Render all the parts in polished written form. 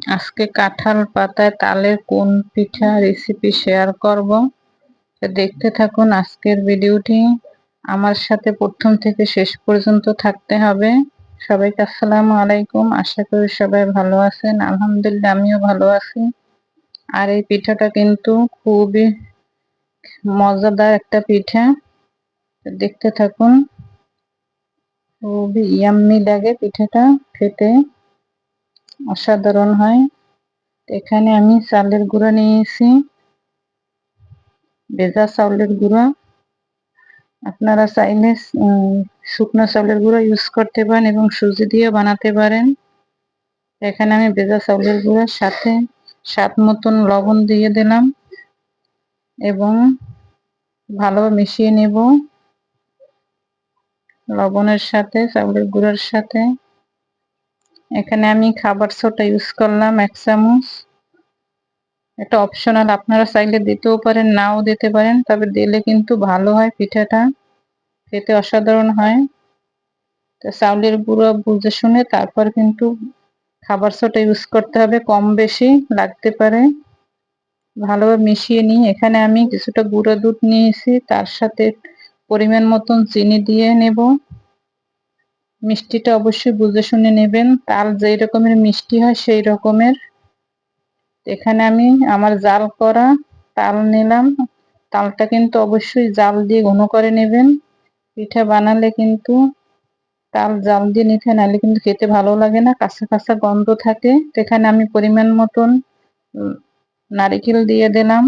আজকে কাঁঠাল পাতায় তালের কোন পিঠা রেসিপি শেয়ার করব। তো দেখতে থাকুন আজকের ভিডিওটি। আমার সাথে প্রথম থেকে শেষ পর্যন্ত থাকতে হবে। সবাইকে আসসালামু আলাইকুম। আশা করি সবাই ভালো আছেন। আলহামদুলিল্লাহ আমিও ভালো আছি। আর এই পিঠাটা কিন্তু খুবই মজাদার একটা পিঠা। তো দেখতে থাকুন। খুবই ইয়াম্মি লাগে পিঠাটা, খেতে অসাধারণ হয়। এখানে আমি চালের গুঁড়া নিয়েছি, ভেজা চাউলের গুঁড়া। আপনারা চাইলে শুকনো চাউলের গুঁড়া ইউজ করতে পারেন এবং সুজি দিয়ে বানাতে পারেন। এখানে আমি ভেজা চাউলের গুঁড়ার সাথে স্বাদ মতন লবণ দিয়ে দিলাম এবং ভালো মিশিয়ে নেব লবণের সাথে চাউলের গুঁড়ার সাথে। এখানে আমি খাবার সোডা ইউজ করলাম 1 চামচ। এটা অপশনাল, আপনারা চাইলে দিতেও পারেন নাও দিতে পারেন, তবে দিলে কিন্তু ভালো হয়, পিঠাটা খেতে অসাধারণ হয়। তো চাউলের গুঁড়ো বুঝে শুনে তারপর কিন্তু খাবার সোডা ইউজ করতে হবে, কম বেশি লাগতে পারে। ভালোভাবে মিশিয়ে নিই। এখানে আমি কিছুটা গুঁড়ো দুধ নিয়েছি, তার সাথে পরিমাণ মতন চিনি দিয়ে নেব। মিষ্টিটা অবশ্যই বুঝে শুনে নেবেন, তাল যেই রকমের মিষ্টি হয় সেই রকমের। এখানে আমি আমার জাল করা তাল নিলাম। তালটা কিন্তু অবশ্যই জাল দিয়ে ঘন করে নেবেন। পিঠা বানালে কিন্তু তাল জাল দিয়ে নিতে, নাহলে কিন্তু খেতে ভালো লাগে না, কাঁচা কাঁচা গন্ধ থাকে। এখানে আমি পরিমাণ মতন নারিকেল দিয়ে দিলাম।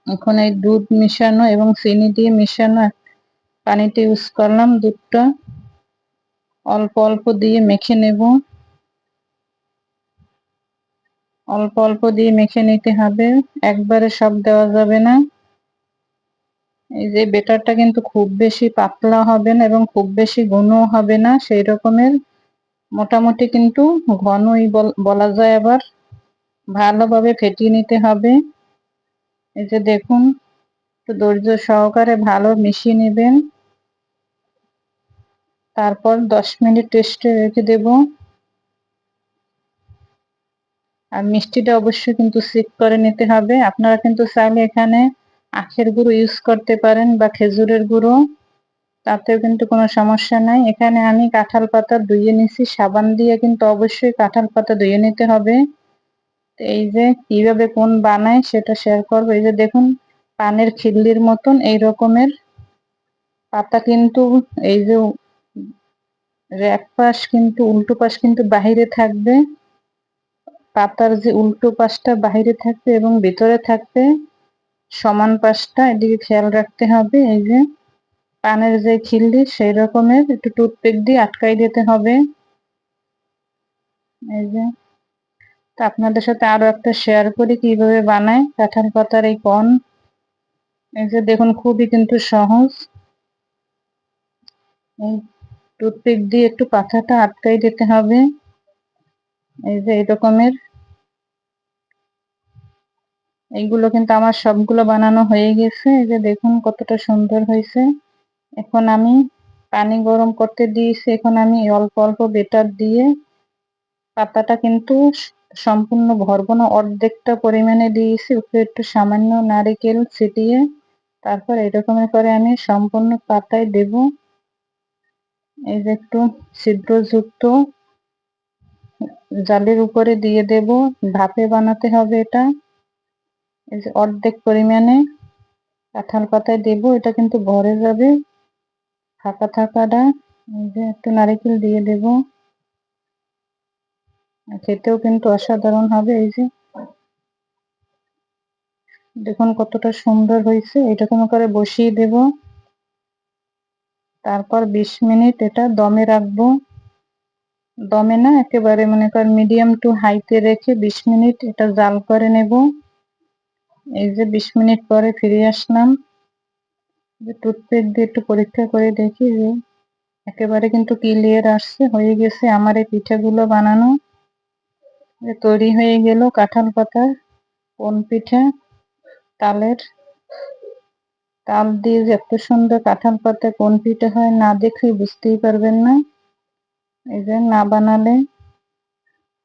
এখন এই দুধ মিশানো এবং চিনি দিয়ে মিশানো পানিটা ইউজ করলাম। দুধটা অল্প অল্প দিয়ে মেখে নেব, অল্প অল্প দিয়ে মেখে নিতে হবে, একবারে সব দেওয়া যাবে না। এই যে বেটারটা কিন্তু খুব বেশি পাতলা হবে না এবং খুব বেশি ঘন হবে না, সেই রকমের মোটামুটি কিন্তু ঘনই বলা যায়। আবার ভালোভাবে ফেটিয়ে নিতে হবে। এই যে দেখুন, একটু ধৈর্য সহকারে ভালো মিশিয়ে নেবেন। তারপর 10 মিনিট রেস্টে রেখে দেব। আর মিষ্টিটা অবশ্যই কিন্তু চেক করে নিতে হবে। আপনারা কিন্তু চাইলে এখানে আখের গুঁড়ো ইউজ করতে পারেন বা খেজুরের গুঁড়ো, তাতেও কিন্তু কোনো সমস্যা নাই। এখানে আমি কাঁঠাল পাতা ধুয়ে নিছি, সাবান দিয়ে কিন্তু অবশ্যই কাঁঠাল পাতা ধুয়ে নিতে হবে। এই যে কিভাবে কোন বানায় সেটা শেয়ার করবো। এই যে দেখুন, পানের খিল্লির মতন এই রকমের পাতা, কিন্তু এই যে এক পাশ কিন্তু উল্টো পাশ কিন্তু বাহিরে থাকবে, পাতার যে উল্টো পাশটা বাহিরে থাকবে এবং ভিতরে থাকবে সমান পাশটা, এদিকে খেয়াল রাখতে হবে। এই যে পানের যে খিল্লি সেই রকমের একটু টুথপিক দিয়ে আটকাই দিতে হবে। এই যে, তা আপনাদের সাথে আরো একটা শেয়ার করি কিভাবে বানায় কাঁঠাল পাতার এই কোন। এই যে দেখুন, খুবই কিন্তু সহজ। এই টুথপিক দিয়ে একটু পাতাটা আটকাই দিতে হবে। এই যে এই রকমের, এইগুলো কিন্তু আমার সবগুলো বানানো হয়ে গেছে। এই যে দেখুন কতটা সুন্দর হয়েছে। এখন আমি পানি গরম করতে দিয়েছি। এখন আমি অল্প অল্প বেটার দিয়ে, পাতাটা কিন্তু সম্পূর্ণ ভরবো না, অর্ধেকটা পরিমাণে দিয়েছি, উপরে একটু সামান্য নারিকেল ছিটিয়ে। তারপর এরকমের করে আমি সম্পূর্ণ পাতায় দেব। এই যে একটু ছিদ্রযুক্ত জালের উপরে দিয়ে দেব, ভাপে বানাতে হবে এটা। এই যে অর্ধেক পরিমাণে কাঁঠাল পাতায় দেব, এটা কিন্তু ভরে যাবে ফাঁকা থাকাটা। এই যে একটু নারিকেল দিয়ে দেব, খেতেও কিন্তু অসাধারণ হবে। এই যে দেখুন কতটা সুন্দর হয়েছে। এরকম করে বসিয়ে দেব। তারপর 20 মিনিট এটা দমে রাখবো। দমে না, একেবারে মনে করেন মিডিয়াম টু হাইতে রেখে 20 মিনিট এটা জাল করে নেব। এই যে 20 মিনিট পরে ফিরে আসলাম। যে টুথপিক দিয়ে একটু পরীক্ষা করে দেখি যে একেবারে কিন্তু ক্লিয়ার আসছে, হয়ে গেছে আমার এই পিঠাগুলো বানানো। তৈরি হয়ে গেল কাঁঠাল পাতার কোন পিঠা। তালের তাল দিয়ে যে এত সুন্দর কাঁঠাল পাতা কোন পিঠা হয়, না দেখলে বুঝতেই পারবেন না। এই যে না বানালে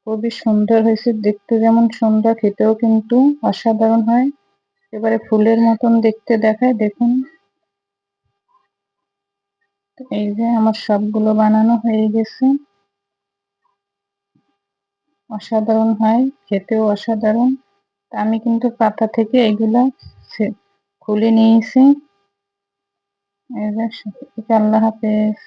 খুবই সুন্দর হয়েছে, দেখতে যেমন সুন্দর খেতেও কিন্তু অসাধারণ হয়। এবারে ফুলের মতন দেখতে দেখায়, দেখুন। এই যে আমার সবগুলো বানানো হয়ে গেছে। অসাধারণ হয়, খেতেও অসাধারণ। আমি কিন্তু পাতা থেকে এগুলা খুলে নিয়েছি। এই যে, আল্লাহ হাফেজ।